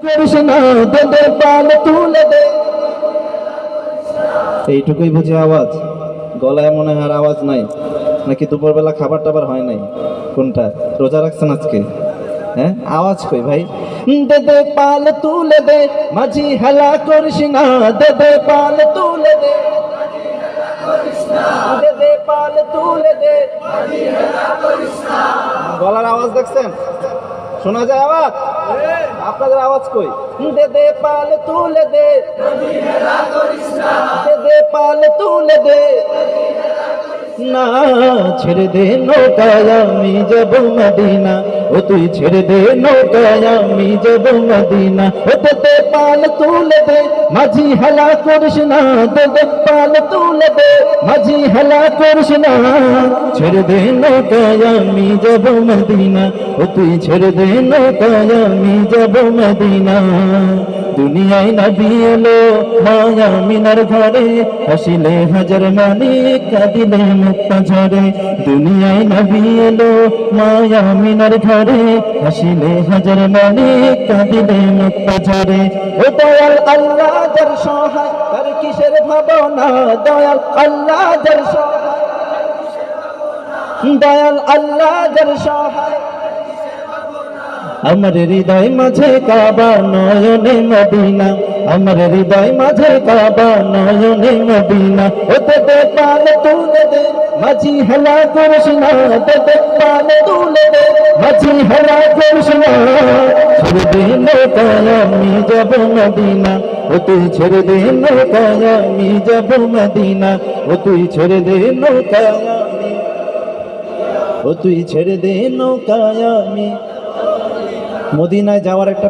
কৃষ্ণ দে দে পাল তুলে দে। এইটুকুই বুঝি আওয়াজ? গলায় মনে হয় আর আওয়াজ নাই, নাকি দুপুরবেলা খাবার টাবার হয় নাই? কোনটা? রোজা রাখছেন আজকে? হ্যাঁ, আওয়াজ কই ভাই? দে দে পাল তুলে দে, মাঝি হেলা করিস না, দে দে পাল তুলে দে, দে দে পাল তুলে দে। গলার আওয়াজ দেখছেন? শোনা যায় আওয়াজ? আপনাদের আওয়াজ কই? দে দে পাল তুলে দে, দে দে পাল তুলে দে। না ছেড়ে দে নৌকায় আমি যাব মদিনা, ও তুই ছেড়ে দে নৌকায় আমি যাব মদিনা। ও দে দে পাল তুলে দে, মাঝি হেলা করিস না, দে দে পাল তুলে দে, মাঝি হেলা করিস না। ছেড়ে দে নৌকায় আমি যাব মদিনা, ও তুই ছেড়ে দে নৌকায় আমি যাব মদিনা। দুনিয়ায় নবী এলো মায়া মিনার ঘরে, হাসিলে হাজার মানে কাঁদিলে মুক্তা ঝরে। দুনিয়ায় নবী এলো মায়া মিনার ঘরে, হাসিলে হাজার মানে কাঁদিলে মুক্তা ঝরে। ও দয়াল আল্লাহ যার সহায়, তার কিসের ভাবনা? দয়াল আল্লাহ যার সহায়, দয়াল আল্লাহ যার সহায়। আমার হৃদয় মাঝে কাবা নয়নে মদিনা, আমার হৃদয় মাঝে কাবা নয়নে মদিনা। ও দে দে পাল তুলে দে, মাঝি হেলা করিস না, দে দে পাল তুলে দে, মাঝি হেলা করিস না। ছেড়ে দে নৌকায় আমি যাব মদিনা, ও তুই ছেড়ে দে নৌকায় আমি যাব মদিনা। ও তুই ছেড়ে দে নৌকায় আমি, ও তুই ছেড়ে দে নৌকায় আমি। মদিনায় যাওয়ার একটা